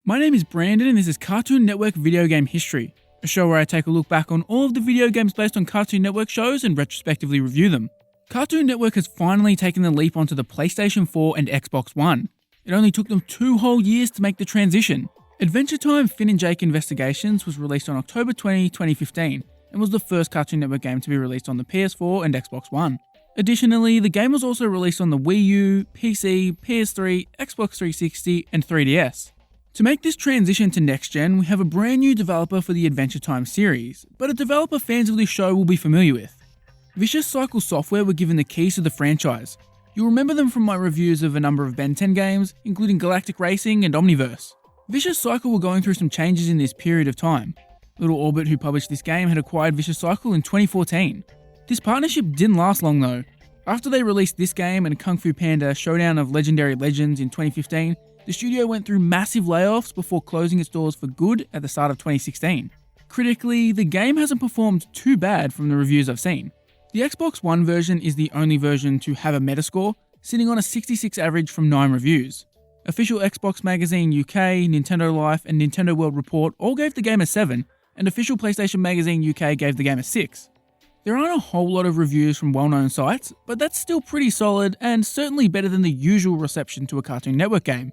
My name is Brandon and this is Cartoon Network Video Game History, a show where I take a look back on all of the video games based on Cartoon Network shows and retrospectively review them. Cartoon Network has finally taken the leap onto the PlayStation 4 and Xbox One. It only took them 2 whole years to make the transition. Adventure Time Finn and Jake Investigations was released on October 20, 2015, and was the first Cartoon Network game to be released on the PS4 and Xbox One. Additionally, the game was also released on the Wii U, PC, PS3, Xbox 360, and 3DS. To make this transition to next gen, we have a brand new developer for the Adventure Time series, but a developer fans of this show will be familiar with. Vicious Cycle Software were given the keys to the franchise. You'll remember them from my reviews of a number of Ben 10 games, including Galactic Racing and Omniverse. Vicious Cycle were going through some changes in this period of time. Little Orbit, who published this game, had acquired Vicious Cycle in 2014. This partnership didn't last long though. After they released this game and Kung Fu Panda Showdown of Legendary Legends in 2015, the studio went through massive layoffs before closing its doors for good at the start of 2016. Critically, the game hasn't performed too bad from the reviews I've seen. The Xbox One version is the only version to have a Metascore, sitting on a 66 average from 9 reviews. Official Xbox Magazine UK, Nintendo Life, and Nintendo World Report all gave the game a 7, and official PlayStation Magazine UK gave the game a 6. There aren't a whole lot of reviews from well-known sites, but that's still pretty solid and certainly better than the usual reception to a Cartoon Network game.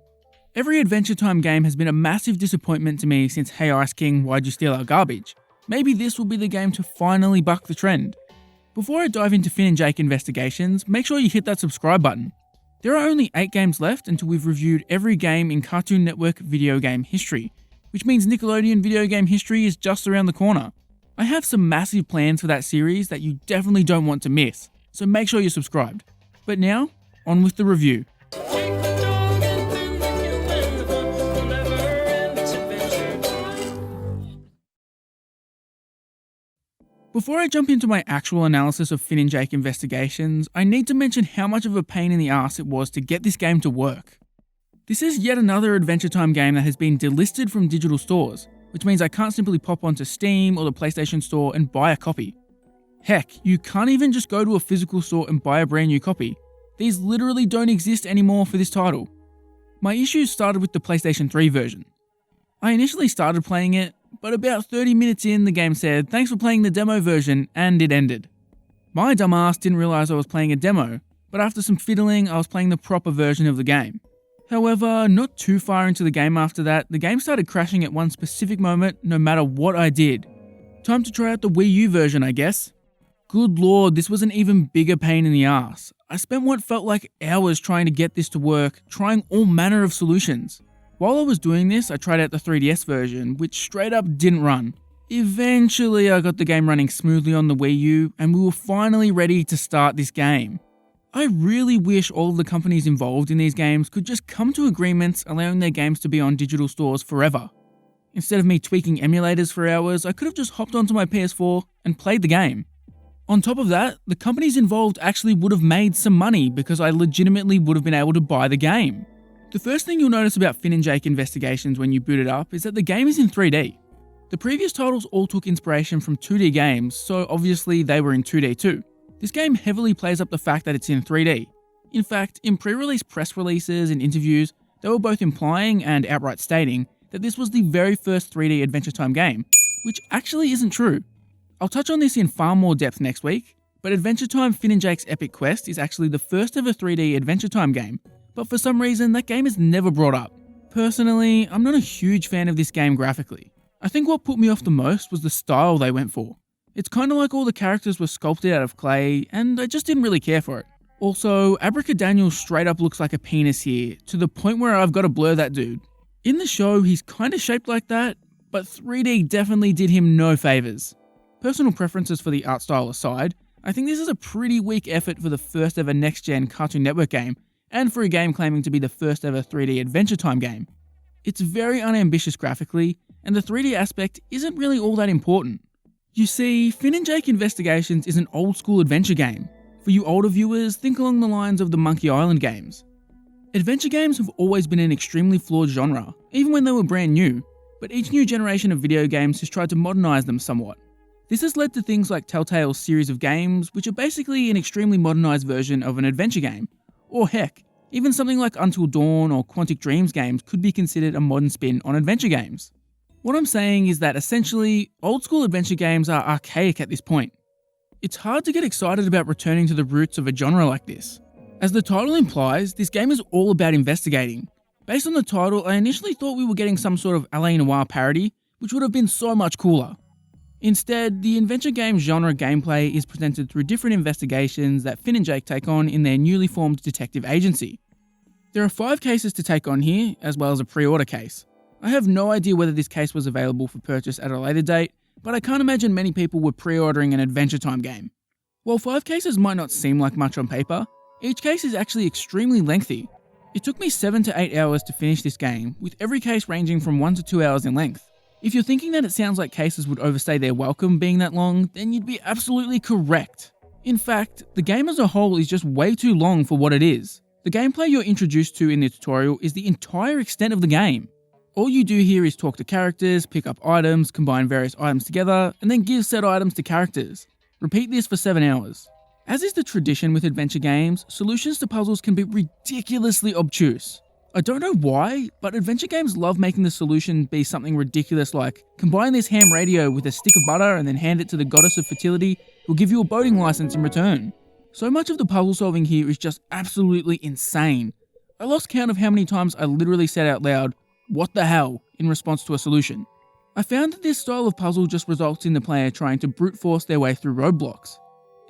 Every Adventure Time game has been a massive disappointment to me since Hey Ice King, Why'd You Steal Our Garbage? Maybe this will be the game to finally buck the trend. Before I dive into Finn and Jake Investigations, make sure you hit that subscribe button. There are only 8 games left until we've reviewed every game in Cartoon Network video game history, which means Nickelodeon video game history is just around the corner. I have some massive plans for that series that you definitely don't want to miss, so make sure you're subscribed. But now, on with the review. Before I jump into my actual analysis of Finn and Jake Investigations, I need to mention how much of a pain in the ass it was to get this game to work. This is yet another Adventure Time game that has been delisted from digital stores, which means I can't simply pop onto Steam or the PlayStation Store and buy a copy. Heck, you can't even just go to a physical store and buy a brand new copy. These literally don't exist anymore for this title. My issues started with the PlayStation 3 version. I initially started playing it, but about 30 minutes in, the game said, "Thanks for playing the demo version," and it ended. My dumbass didn't realise I was playing a demo, but after some fiddling, I was playing the proper version of the game. However, not too far into the game after that, the game started crashing at one specific moment, no matter what I did. Time to try out the Wii U version, I guess. Good lord, this was an even bigger pain in the ass. I spent what felt like hours trying to get this to work, trying all manner of solutions. While I was doing this, I tried out the 3DS version, which straight up didn't run. Eventually, I got the game running smoothly on the Wii U, and we were finally ready to start this game. I really wish all of the companies involved in these games could just come to agreements allowing their games to be on digital stores forever. Instead of me tweaking emulators for hours, I could have just hopped onto my PS4 and played the game. On top of that, the companies involved actually would have made some money because I legitimately would have been able to buy the game. The first thing you'll notice about Finn and Jake Investigations when you boot it up is that the game is in 3D. The previous titles all took inspiration from 2D games, so obviously they were in 2D too. This game heavily plays up the fact that it's in 3D. In fact, in pre-release press releases and interviews, they were both implying and outright stating that this was the very first 3D Adventure Time game, which actually isn't true. I'll touch on this in far more depth next week, but Adventure Time Finn and Jake's Epic Quest is actually the first ever 3D Adventure Time game, but for some reason that game is never brought up. Personally, I'm not a huge fan of this game graphically. I think what put me off the most was the style they went for. It's kinda like all the characters were sculpted out of clay, and I just didn't really care for it. Also, Abracadaniel straight up looks like a penis here, to the point where I've got to blur that dude. In the show, he's kinda shaped like that, but 3D definitely did him no favours. Personal preferences for the art style aside, I think this is a pretty weak effort for the first ever next-gen Cartoon Network game, and for a game claiming to be the first ever 3D Adventure Time game. It's very unambitious graphically, and the 3D aspect isn't really all that important. You see, Finn and Jake Investigations is an old school adventure game. For you older viewers, think along the lines of the Monkey Island games. Adventure games have always been an extremely flawed genre, even when they were brand new, but each new generation of video games has tried to modernise them somewhat. This has led to things like Telltale's series of games, which are basically an extremely modernised version of an adventure game. Or heck, Even something like Until Dawn or Quantic Dreams games could be considered a modern spin on adventure games. What I'm saying is that essentially, old school adventure games are archaic at this point. It's hard to get excited about returning to the roots of a genre like this. As the title implies, this game is all about investigating. Based on the title, I initially thought we were getting some sort of LA Noire parody, which would have been so much cooler. Instead, the adventure game genre gameplay is presented through different investigations that Finn and Jake take on in their newly formed detective agency. There are 5 cases to take on here, as well as a pre-order case. I have no idea whether this case was available for purchase at a later date, but I can't imagine many people were pre-ordering an Adventure Time game. While 5 cases might not seem like much on paper, each case is actually extremely lengthy. It took me 7 to 8 hours to finish this game, with every case ranging from 1 to 2 hours in length. If you're thinking that it sounds like cases would overstay their welcome being that long, then you'd be absolutely correct. In fact, the game as a whole is just way too long for what it is. The gameplay you're introduced to in the tutorial is the entire extent of the game. All you do here is talk to characters, pick up items, combine various items together, and then give said items to characters. Repeat this for 7 hours. As is the tradition with adventure games, solutions to puzzles can be ridiculously obtuse. I don't know why, but adventure games love making the solution be something ridiculous like, combine this ham radio with a stick of butter and then hand it to the goddess of fertility, who'll give you a boating license in return. So much of the puzzle solving here is just absolutely insane. I lost count of how many times I literally said out loud, "What the hell?" in response to a solution. I found that this style of puzzle just results in the player trying to brute force their way through roadblocks.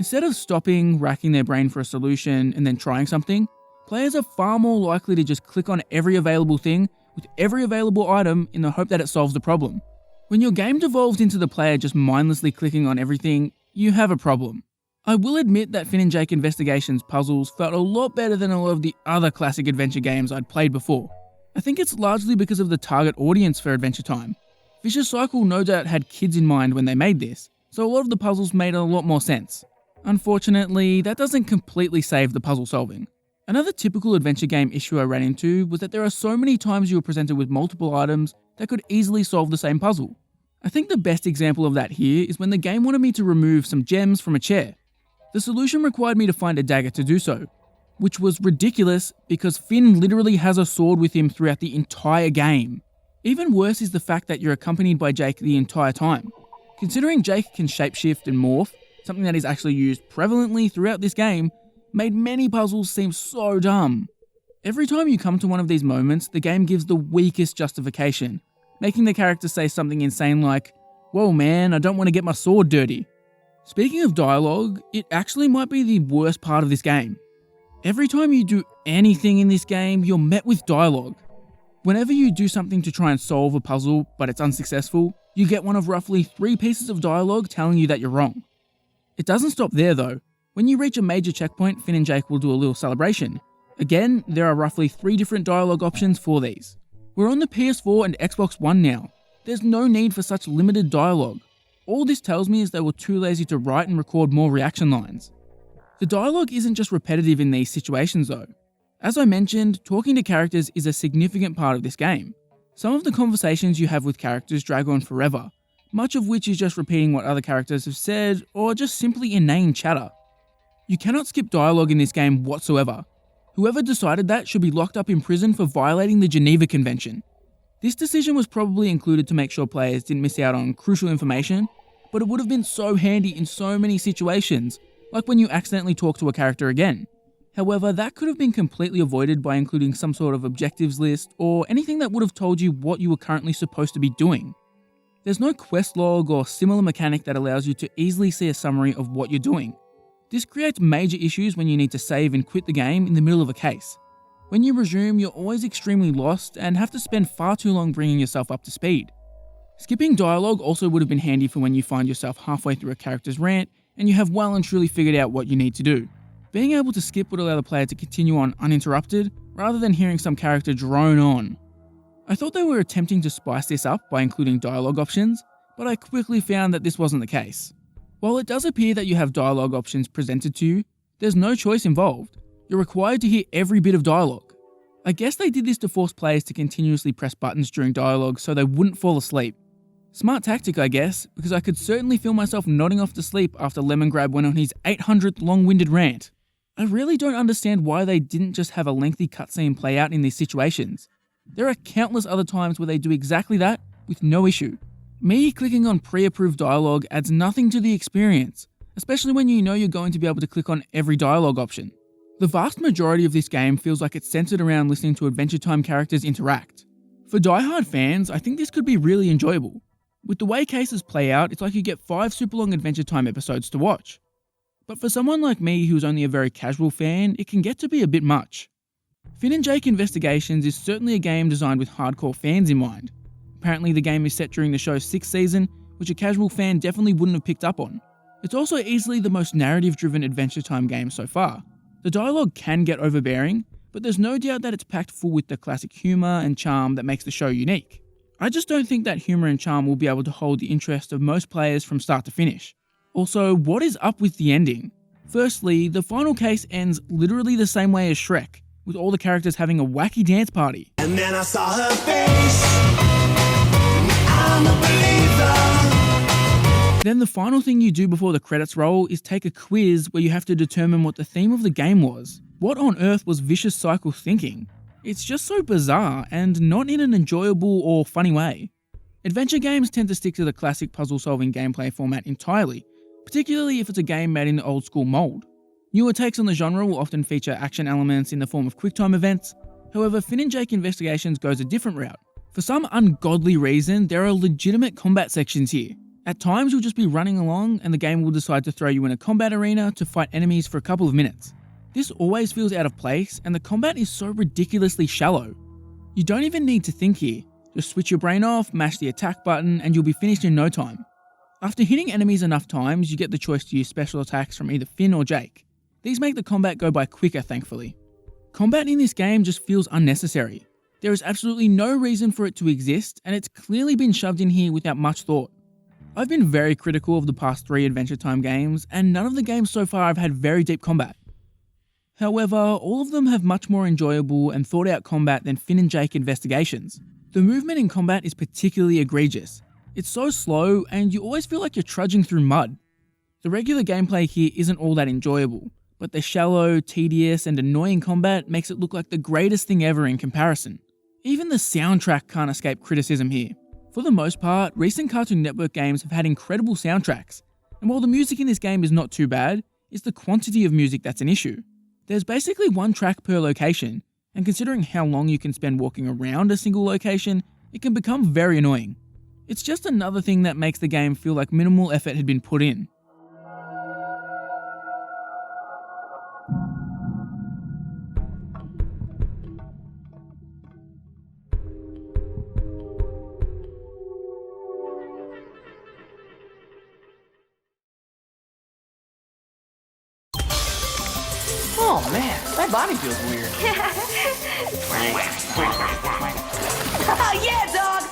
Instead of stopping, racking their brain for a solution, and then trying something, players are far more likely to just click on every available thing with every available item in the hope that it solves the problem. When your game devolves into the player just mindlessly clicking on everything, you have a problem. I will admit that Finn and Jake Investigations puzzles felt a lot better than a lot of the other classic adventure games I'd played before. I think it's largely because of the target audience for Adventure Time. Vicious Cycle no doubt had kids in mind when they made this, so a lot of the puzzles made a lot more sense. Unfortunately, that doesn't completely save the puzzle solving. Another typical adventure game issue I ran into was that there are so many times you were presented with multiple items that could easily solve the same puzzle. I think the best example of that here is when the game wanted me to remove some gems from a chair. The solution required me to find a dagger to do so, which was ridiculous because Finn literally has a sword with him throughout the entire game. Even worse is the fact that you're accompanied by Jake the entire time. Considering Jake can shapeshift and morph, something that is actually used prevalently throughout this game, made many puzzles seem so dumb. Every time you come to one of these moments, the game gives the weakest justification, making the character say something insane like, "Whoa man, I don't want to get my sword dirty." Speaking of dialogue, it actually might be the worst part of this game. Every time you do anything in this game, you're met with dialogue. Whenever you do something to try and solve a puzzle, but it's unsuccessful, you get one of roughly 3 pieces of dialogue telling you that you're wrong. It doesn't stop there though. When you reach a major checkpoint, Finn and Jake will do a little celebration. Again, there are roughly 3 different dialogue options for these. We're on the PS4 and Xbox One now. There's no need for such limited dialogue. All this tells me is they were too lazy to write and record more reaction lines. The dialogue isn't just repetitive in these situations though. As I mentioned, talking to characters is a significant part of this game. Some of the conversations you have with characters drag on forever, much of which is just repeating what other characters have said or just simply inane chatter. You cannot skip dialogue in this game whatsoever. Whoever decided that should be locked up in prison for violating the Geneva Convention. This decision was probably included to make sure players didn't miss out on crucial information, but it would have been so handy in so many situations, like when you accidentally talk to a character again. However, that could have been completely avoided by including some sort of objectives list or anything that would have told you what you were currently supposed to be doing. There's no quest log or similar mechanic that allows you to easily see a summary of what you're doing. This creates major issues when you need to save and quit the game in the middle of a case. When you resume, you're always extremely lost and have to spend far too long bringing yourself up to speed. Skipping dialogue also would have been handy for when you find yourself halfway through a character's rant and you have well and truly figured out what you need to do. Being able to skip would allow the player to continue on uninterrupted, rather than hearing some character drone on. I thought they were attempting to spice this up by including dialogue options, but I quickly found that this wasn't the case. While it does appear that you have dialogue options presented to you, there's no choice involved. You're required to hear every bit of dialogue. I guess they did this to force players to continuously press buttons during dialogue so they wouldn't fall asleep. Smart tactic, I guess, because I could certainly feel myself nodding off to sleep after Lemongrab went on his 800th long-winded rant. I really don't understand why they didn't just have a lengthy cutscene play out in these situations. There are countless other times where they do exactly that with no issue. Me clicking on pre-approved dialogue adds nothing to the experience, especially when you know you're going to be able to click on every dialogue option. The vast majority of this game feels like it's centered around listening to Adventure Time characters interact. For die-hard fans, I think this could be really enjoyable. With the way cases play out, it's like you get 5 super long Adventure Time episodes to watch. But for someone like me who's only a very casual fan, it can get to be a bit much. Finn and Jake Investigations is certainly a game designed with hardcore fans in mind. Apparently the game is set during the show's 6th season, which a casual fan definitely wouldn't have picked up on. It's also easily the most narrative-driven Adventure Time game so far. The dialogue can get overbearing, but there's no doubt that it's packed full with the classic humour and charm that makes the show unique. I just don't think that humour and charm will be able to hold the interest of most players from start to finish. Also, what is up with the ending? Firstly, the final case ends literally the same way as Shrek, with all the characters having a wacky dance party. And then I saw her face. I'm a believer. Then the final thing you do before the credits roll is take a quiz where you have to determine what the theme of the game was. What on earth was Vicious Cycle thinking? It's just so bizarre and not in an enjoyable or funny way. Adventure games tend to stick to the classic puzzle-solving gameplay format entirely, particularly if it's a game made in the old-school mold. Newer takes on the genre will often feature action elements in the form of QuickTime events. However, Finn and Jake Investigations goes a different route. For some ungodly reason, there are legitimate combat sections here. At times you'll just be running along and the game will decide to throw you in a combat arena to fight enemies for a couple of minutes. This always feels out of place and the combat is so ridiculously shallow. You don't even need to think here. Just switch your brain off, mash the attack button and you'll be finished in no time. After hitting enemies enough times, you get the choice to use special attacks from either Finn or Jake. These make the combat go by quicker, thankfully. Combat in this game just feels unnecessary. There is absolutely no reason for it to exist and it's clearly been shoved in here without much thought. I've been very critical of the past 3 Adventure Time games, and none of the games so far have had very deep combat. However, all of them have much more enjoyable and thought out combat than Finn and Jake Investigations. The movement in combat is particularly egregious. It's so slow, and you always feel like you're trudging through mud. The regular gameplay here isn't all that enjoyable, but the shallow, tedious, and annoying combat makes it look like the greatest thing ever in comparison. Even the soundtrack can't escape criticism here. For the most part, recent Cartoon Network games have had incredible soundtracks, and while the music in this game is not too bad, it's the quantity of music that's an issue. There's basically 1 track per location, and considering how long you can spend walking around a single location, it can become very annoying. It's just another thing that makes the game feel like minimal effort had been put in. Oh man, my body feels weird. Yeah, dog!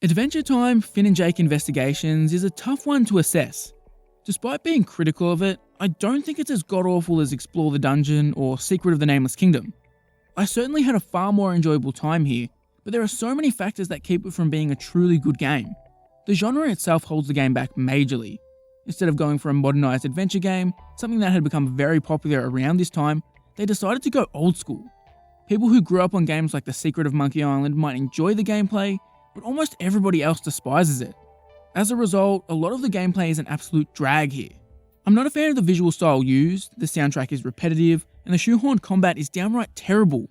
Adventure Time Finn and Jake Investigations is a tough one to assess. Despite being critical of it, I don't think it's as god-awful as Explore the Dungeon or Secret of the Nameless Kingdom. I certainly had a far more enjoyable time here, but there are so many factors that keep it from being a truly good game. The genre itself holds the game back majorly. Instead of going for a modernised adventure game, something that had become very popular around this time, they decided to go old school. People who grew up on games like The Secret of Monkey Island might enjoy the gameplay, but almost everybody else despises it. As a result, a lot of the gameplay is an absolute drag here. I'm not a fan of the visual style used, the soundtrack is repetitive, and the shoehorned combat is downright terrible.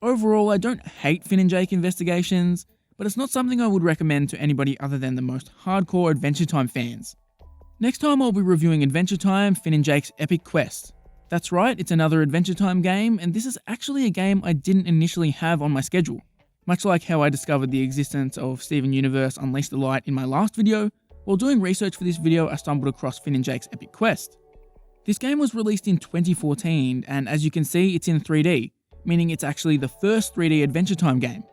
Overall, I don't hate Finn and Jake Investigations, but it's not something I would recommend to anybody other than the most hardcore Adventure Time fans. Next time I'll be reviewing Adventure Time Finn and Jake's Epic Quest. That's right, it's another Adventure Time game, and this is actually a game I didn't initially have on my schedule. Much like how I discovered the existence of Steven Universe Unleash the Light in my last video, while doing research for this video I stumbled across Finn and Jake's Epic Quest. This game was released in 2014, and as you can see it's in 3D, meaning it's actually the first 3D Adventure Time game.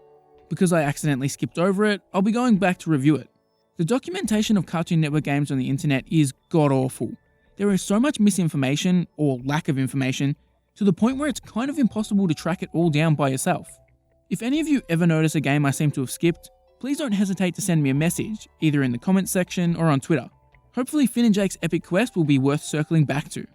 Because I accidentally skipped over it, I'll be going back to review it. The documentation of Cartoon Network games on the internet is god-awful. There is so much misinformation, or lack of information, to the point where it's kind of impossible to track it all down by yourself. If any of you ever notice a game I seem to have skipped, please don't hesitate to send me a message, either in the comments section or on Twitter. Hopefully Finn and Jake's epic quest will be worth circling back to.